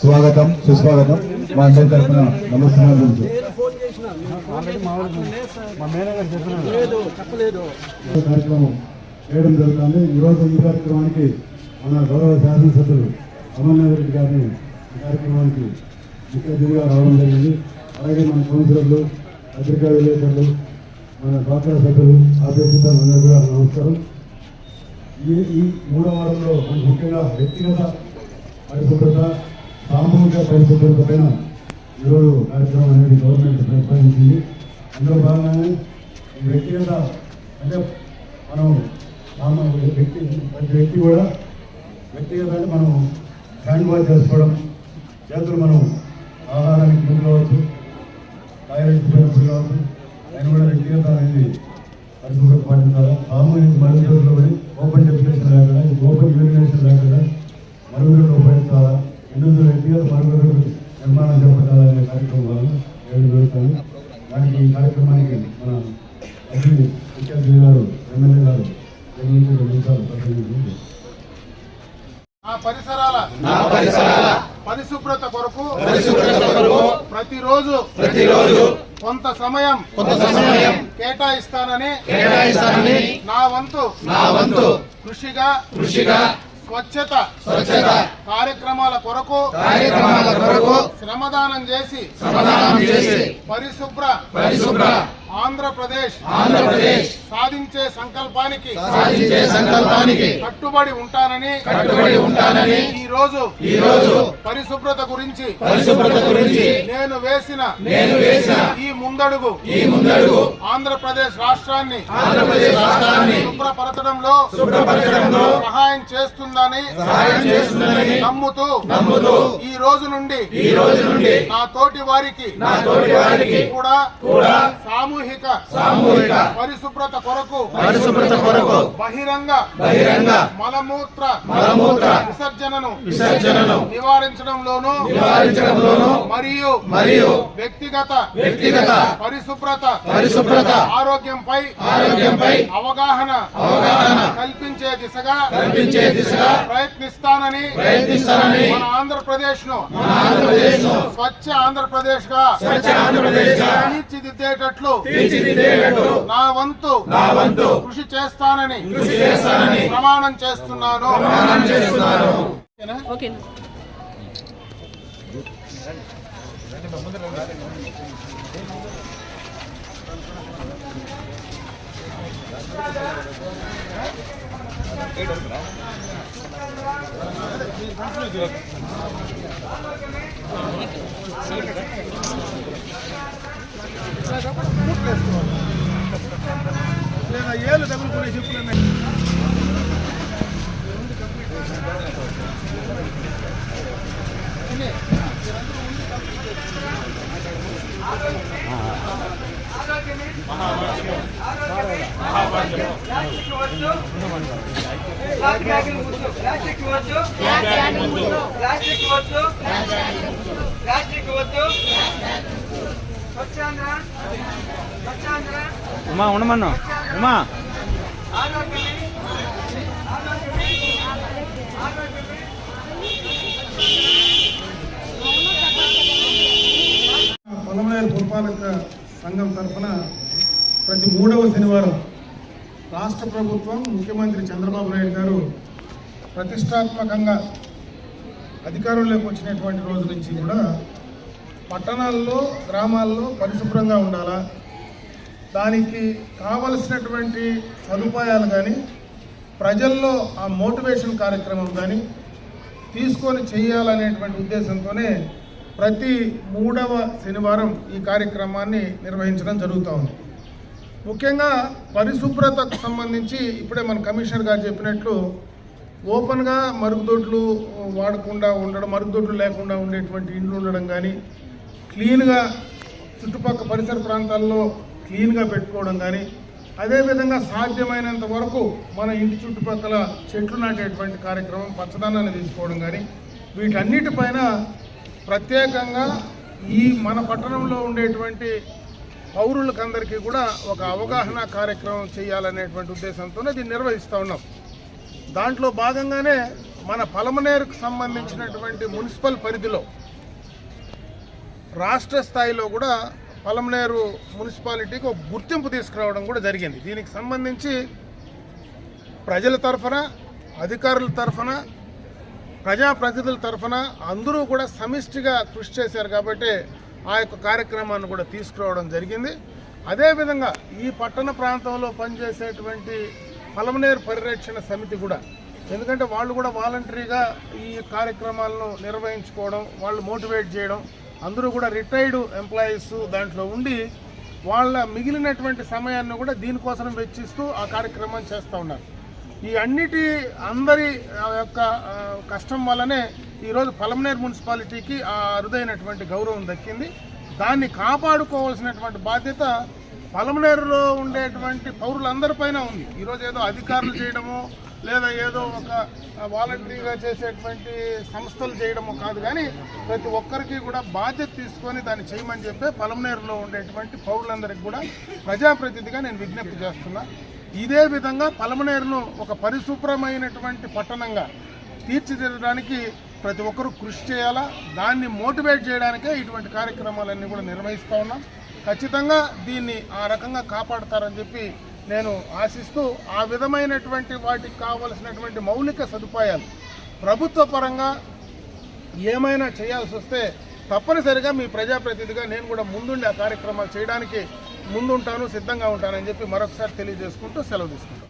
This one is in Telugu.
స్వాగతం సుస్వాగతం మా అందరి తరఫున నమస్కారం. కార్యక్రమం చేయడం జరుగుతుంది. ఈరోజు ఈ కార్యక్రమానికి మన గౌరవ శాసనసభ్యులు అమర్నాథ్ రెడ్డి గారిని ఈ కార్యక్రమానికి ముఖ్య అతిథిగా రావడం జరిగింది. అలాగే మన కౌన్సిలర్లు, పత్రికా విలేకరులు, మన డ్వాక్రా సభ్యులు, ఆధ్యక్షత అందరూ కూడా నమస్కారం. ఈ మూడో వారంలో మనకు ముఖ్యంగా వ్యక్తిగత పరిశుభ్రత, సామూహిక పరిశుభ్రత పైన ఈరోజు కార్యక్రమం అనేది గవర్నమెంట్ ప్రతిపాదించింది. అందులో భాగంగానే వ్యక్తిగత అంటే మనం ప్రతి వ్యక్తి కూడా వ్యక్తిగతంగా మనం హ్యాండ్ వాష్ చేసుకోవడం, చేతులు మనం ఆహారానికి ముందు కావచ్చు, టాయిలెట్ పోయినప్పుడు కావచ్చు, ఆయన కూడా వ్యక్తిగత అనేది పరిశుభ్రత పాటించాలి. సామూహిక మరుగుదొడ్లో ఓపెన్ డెఫినేషన్ లేకుండా, ఓపెన్ యూరినేషన్ లేకుండా మరుగుదొడ్లు ఉపయోగించాలా, ఇండివిజువల్ వ్యక్తిగత మరుగుదొడ్లు నిర్మాణం చేపట్టాలనే కార్యక్రమం ఏడు జరుగుతుంది. దానికి ఈ కార్యక్రమానికి మన అభివృద్ధి ముఖ్యమంత్రి గారు, ఎమ్మెల్యే గారు పరిసరాల పరిశుభ్రత కొరకు ప్రతిరోజు కొంత సమయం కేటాయిస్తానని నా వంతు కృషిగా స్వచ్ఛత కార్యక్రమాల కొరకు శ్రమదానం చేసి పరిశుభ్ర ఆంధ్రప్రదేశ్ సాధించే సంకల్పానికి కట్టుబడి ఉంటానని ఈ రోజు పరిశుభ్రత గురించి నేను వేసిన ఈ ముందడుగు ఆంధ్రప్రదేశ్ రాష్ట్రాన్ని శుభ్రపరచడంలో సహాయం చేస్తుందని నమ్ముతూ ఈ రోజు నుండి నా తోటి వారికి కూడా సామూహిక పరిశుభ్రత కొరకు బహిరంగ మలమూత్ర విసర్జనను నివారించడంలోను మరియు వ్యక్తిగత పరిశుభ్రత ఆరోగ్యంపై అవగాహన కల్పించే దిశగా ప్రయత్నిస్తానని మన ఆంధ్రప్రదేశ్ ను స్వచ్ఛ ఆంధ్రప్రదేశ్ గా తీర్చిదిద్దేటట్లు నా వంతు కృషి చేస్తానని ప్రమాణం చేస్తున్నాను. ఏళ్ళు తగులుకునే చెప్పులు ఉమా ఉండమన్నా ఉమా పొలమనేరు పురపాలక సంఘం తరఫున ప్రతి 3వ శనివారం రాష్ట్ర ప్రభుత్వం ముఖ్యమంత్రి చంద్రబాబు నాయుడు గారు ప్రతిష్టాత్మకంగా అధికారంలోకి వచ్చినటువంటి రోజు నుంచి కూడా పట్టణాల్లో, గ్రామాల్లో పరిశుభ్రంగా ఉండాలా, దానికి కావలసినటువంటి సదుపాయాలు కానీ ప్రజల్లో ఆ మోటివేషన్ కార్యక్రమం కానీ తీసుకొని చేయాలనేటువంటి ఉద్దేశంతోనే ప్రతి 3వ శనివారం ఈ కార్యక్రమాన్ని నిర్వహించడం జరుగుతూ ఉంది. ముఖ్యంగా పరిశుభ్రతకు సంబంధించి ఇప్పుడే మన కమిషనర్ గారు చెప్పినట్లు ఓపెన్గా మరుగుదొడ్లు వాడకుండా ఉండడం, మరుగుదొడ్లు లేకుండా ఉండేటువంటి ఇండ్లు ఉండడం కానీ, క్లీన్గా చుట్టుపక్కల పరిసర ప్రాంతాల్లో క్లీన్గా పెట్టుకోవడం కానీ, అదేవిధంగా సాధ్యమైనంత వరకు మన ఇంటి చుట్టుపక్కల చెట్లు నాటేటువంటి కార్యక్రమం, పచ్చదనాన్ని తీసుకోవడం కానీ, వీటన్నిటిపైన ప్రత్యేకంగా ఈ మన పట్టణంలో ఉండేటువంటి పౌరులకందరికీ కూడా ఒక అవగాహన కార్యక్రమం చేయాలనేటువంటి ఉద్దేశంతోనే దీన్ని నిర్వహిస్తూ ఉన్నాం. దాంట్లో భాగంగానే మన పలమనేరుకు సంబంధించినటువంటి మున్సిపల్ పరిధిలో రాష్ట్ర స్థాయిలో కూడా పలమనేరు మున్సిపాలిటీకి ఒక గుర్తింపు తీసుకురావడం కూడా జరిగింది. దీనికి సంబంధించి ప్రజల తరఫున, అధికారుల తరఫున, ప్రజాప్రతినిధుల తరఫున అందరూ కూడా సమిష్టిగా కృషి చేశారు కాబట్టి ఆ యొక్క కార్యక్రమాన్ని కూడా తీసుకురావడం జరిగింది. అదేవిధంగా ఈ పట్టణ ప్రాంతంలో పనిచేసేటువంటి పలమనేరు పరిరక్షణ సమితి కూడా, ఎందుకంటే వాళ్ళు కూడా వాలంటరీగా ఈ కార్యక్రమాలను నిర్వహించుకోవడం, వాళ్ళు మోటివేట్ చేయడం, అందరూ కూడా రిటైర్డ్ ఎంప్లాయీస్ దాంట్లో ఉండి వాళ్ళ మిగిలినటువంటి సమయాన్ని కూడా దీనికోసం వెచ్చిస్తూ ఆ కార్యక్రమాన్ని చేస్తూ ఉన్నారు. ఈ అందరి యొక్క కష్టం వల్లనే ఈరోజు పలమనేరు మున్సిపాలిటీకి ఆ అరుదైనటువంటి గౌరవం దక్కింది. దాన్ని కాపాడుకోవాల్సినటువంటి బాధ్యత పలమనేరులో ఉండేటువంటి పౌరులందరిపైన ఉంది. ఈరోజు ఏదో అధికారులు చేయడమో లేదా ఏదో ఒక వాలంటరీగా చేసేటువంటి సంస్థలు చేయడమో కాదు, కానీ ప్రతి ఒక్కరికి కూడా బాధ్యత తీసుకొని దాన్ని చేయమని చెప్పి పలమనేరులో ఉండేటువంటి పౌరులందరికీ కూడా ప్రజాప్రతినిధిగా నేను విజ్ఞప్తి చేస్తున్నా. ఇదే విధంగా పలమనేరును ఒక పరిశుభ్రమైనటువంటి పట్టణంగా తీర్చిదిద్దడానికి ప్రతి ఒక్కరూ కృషి చేయాలా. దాన్ని మోటివేట్ చేయడానికే ఇటువంటి కార్యక్రమాలన్నీ కూడా నిర్వహిస్తూ ఉన్నాం. ఖచ్చితంగా దీన్ని ఆ రకంగా కాపాడతారని చెప్పి నేను ఆశిస్తూ, ఆ విధమైనటువంటి వాటికి కావలసినటువంటి మౌలిక సదుపాయాలు ప్రభుత్వ పరంగా ఏమైనా చేయాల్సి వస్తే తప్పనిసరిగా మీ ప్రజాప్రతినిధిగా నేను కూడా ముందుండి ఆ కార్యక్రమాలు చేయడానికి ముందుంటాను, సిద్ధంగా ఉంటానని చెప్పి మరొకసారి తెలియజేసుకుంటూ సెలవు తీసుకుంటాను.